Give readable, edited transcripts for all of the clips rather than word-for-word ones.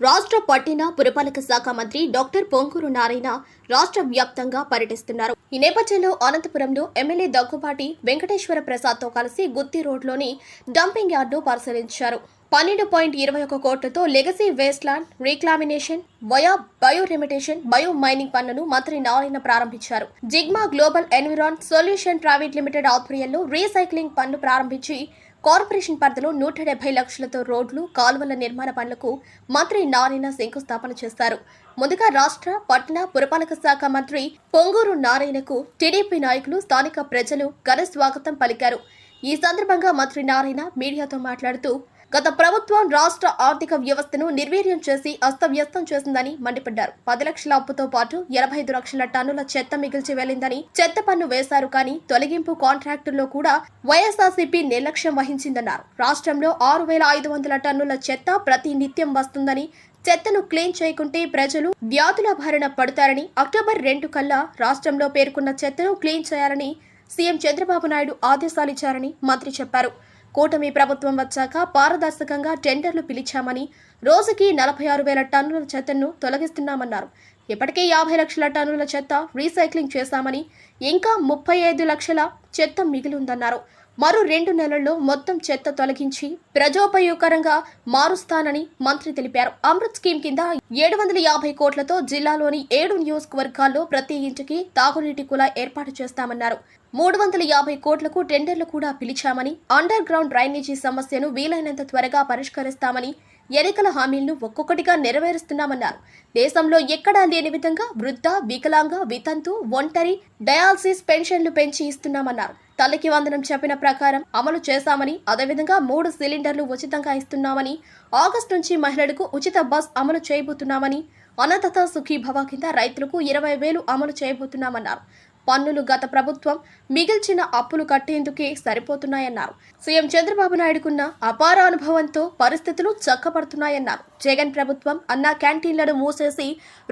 రాష్ట్ర పట్టిన పురపాలక శాఖ మంత్రి డాక్టర్ పొంగూరు నారాయణ రాష్ట్ర వ్యాప్తంగా పర్యటిస్తున్నారు. ఈ నేపథ్యంలో అనంతపురంలో ఎమ్మెల్యే దగ్గుబాటి వెంకటేశ్వర ప్రసాద్తో కలిసి గుత్తి రోడ్లోని డంపింగ్ యార్డ్ను పరిశీలించారు. 12.21 కోట్లతో legacy waste land reclamation via bioremediation bio mining పనులను మంత్రి నారాయణ ప్రారంభించారు. Zigma global environ solution private limited ఆధ్వర్యంలో రీసైక్లింగ్ పనులు ప్రారంభించి కార్పొరేషన్ పరిధిలో 170 లక్షలతో రోడ్లు కాలువల నిర్మాణ పనులకు మంత్రి నారాయణ శంకుస్థాపన చేశారు. ముందుగా రాష్ట్ర పట్టణ పురపాలక శాఖ మంత్రి పొంగూరు నారాయణకు టీడీపీ నాయకులు స్థానిక ప్రజలు ఘన స్వాగతం పలికారు. ఈ సందర్భంగా మంత్రి నారాయణ మీడియాతో మాట్లాడుతూ గత ప్రభుత్వం రాష్ట్ర ఆర్థిక వ్యవస్థను నిర్వీర్యం చేసి అస్తవ్యస్తం చేసిందని మండిపడ్డారు. 10 లక్షల అప్పుతో పాటు 85 లక్షల టన్నుల చెత్త మిగిల్చి వెళ్లిందని, చెత్త పన్ను వేశారు కానీ తొలగింపు కాంట్రాక్టుల్లో కూడా వైఎస్ఆర్సీపీ నిర్లక్ష్యం వహించిందన్నారు. రాష్ట్రంలో 6,500 టన్నుల చెత్త ప్రతి నిత్యం వస్తుందని, చెత్తను క్లీన్ చేయకుంటే ప్రజలు వ్యాధుల బారిన పడతారని, అక్టోబర్ 2 కల్లా రాష్ట్రంలో పేర్కొన్న చెత్తను క్లీన్ చేయాలని సీఎం చంద్రబాబు నాయుడు ఆదేశాలిచ్చారని మంత్రి చెప్పారు. కూటమి ప్రభుత్వం వచ్చాక పారదర్శకంగా టెండర్లు పిలిచామని, రోజుకి 46,000 టన్నుల చెత్తను తొలగిస్తున్నామన్నారు. ఇప్పటికే 50 లక్షల టన్నుల చెత్త రీసైక్లింగ్ చేశామని, ఇంకా 35 లక్షల చెత్త మిగిలిందన్నారు. మరో 2 నెలల్లో మొత్తం చెత్త తొలగించి ప్రజోపయోగకరంగా మారుస్తానని మంత్రి తెలిపారు. అమృత్ స్కీమ్ కింద 750 కోట్లతో జిల్లాలోని 7 నియోజకవర్గాల్లో ప్రతి ఇంటికి తాగునీటి కుళాయి ఏర్పాటు చేస్తామన్నారు. 350 కోట్లకు టెండర్లు కూడా పిలిచామని, అండర్ గ్రౌండ్ డ్రైనేజీ సమస్యను వీలైనంత త్వరగా పరిష్కరిస్తామని, ఎన్నికల హామీలను ఒక్కొక్కటిగా నెరవేరుస్తున్నామన్నారు. దేశంలో ఎక్కడా లేని విధంగా వృద్ధ, వికలాంగ, వితంతు, ఒంటరి డయాలసిస్ పెన్షన్లు పెంచి ఇస్తున్నామన్నారు. తల్లికి వందనం చెప్పిన ప్రకారం అమలు చేశామని, అదేవిధంగా 3 సిలిండర్లు ఉచితంగా ఇస్తున్నామని, ఆగస్టు నుంచి మహిళలకు ఉచిత బస్ అమలు చేయబోతున్నామని, అన్నదాత సుఖీభవ కింద రైతులకు 20,000 అమలు చేయబోతున్నామన్నారు. పన్నులు గత ప్రభుత్వం మిగిల్చిన అప్పులు కట్టేందుకే సరిపోతున్నాయన్నారు. సీఎం చంద్రబాబు నాయుడుకున్న అపార అనుభవంతో పరిస్థితులు చక్కబడుతున్నాయన్నారు. జగన్ ప్రభుత్వం అన్నా క్యాంటీన్లను మూసేసి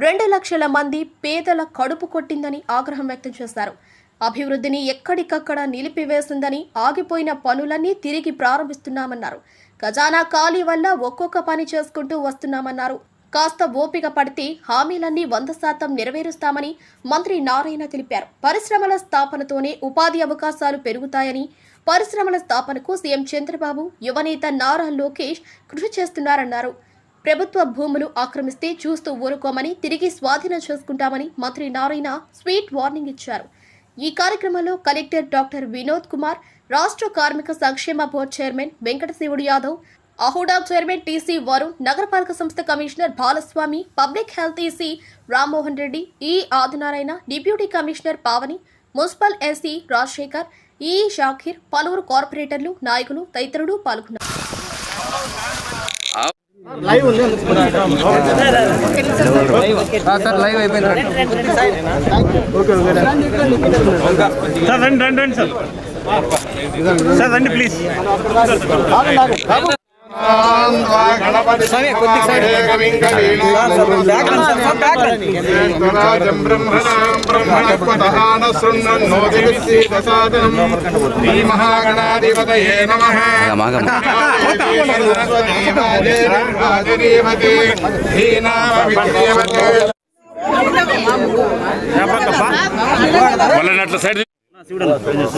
2 లక్షల మంది పేదల కడుపు కొట్టిందని ఆగ్రహం వ్యక్తం చేశారు. అభివృద్ధిని ఎక్కడికక్కడ నిలిపివేసిందని, ఆగిపోయిన పనులన్నీ తిరిగి ప్రారంభిస్తున్నామన్నారు. ఖజానా ఖాళీ వల్ల ఒక్కొక్క పని చేసుకుంటూ వస్తున్నామన్నారు. కాస్త ఓపిక పడితే హామీలన్నీ 100% నెరవేరుస్తామని మంత్రి నారాయణ తెలిపారు. పరిశ్రమల స్థాపనతోనే ఉపాధి అవకాశాలు పెరుగుతాయని, పరిశ్రమల స్థాపనకు సీఎం చంద్రబాబు, యువనేత నారా లోకేష్ కృషి చేస్తున్నారన్నారు. ప్రభుత్వ భూములు ఆక్రమిస్తే చూస్తూ ఊరుకోమని, తిరిగి స్వాధీనం చేసుకుంటామని మంత్రి నారాయణ స్వీట్ వార్నింగ్ ఇచ్చారు. ఈ కార్యక్రమంలో కలెక్టర్ డాక్టర్ వినోద్ కుమార్, రాష్ట్ర కార్మిక సంక్షేమ board chairman Venkatasivudu Yadav, AHUDA chairman TC Varun, నగరపాలక సంస్థ commissioner Balaswamy, public health EC Rammohan Reddy, E Adinarayana, deputy commissioner Pavani, municipal SE Rajasekhar, E Shakir, పలువురు కార్పొరేటర్లు, నాయకులు తదితరులు పాల్గొన్నారు.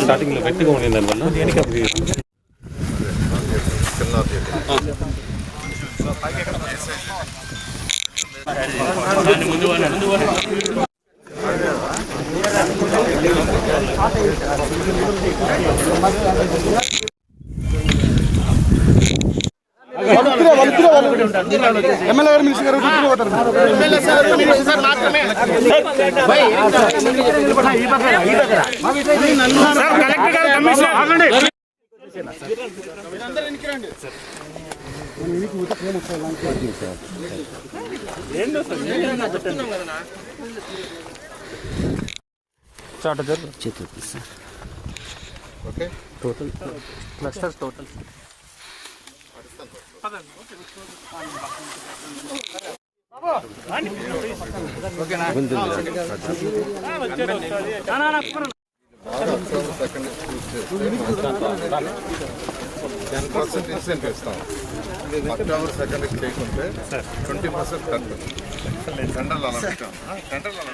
స్టార్టింగ్ లో గట్టిగా ఉండే దానివల్ల దేనికి టోటల్ క్లస్టర్స్ టోటల్ ఓకేనా 10% ఇన్సెంటివ్ ఇస్తాం. ఫస్ట్ అవర్ సెకండ్ చేయకుంటే 20% కట్. టెండర్లు అలా పెట్టాం. టెండర్లు అలా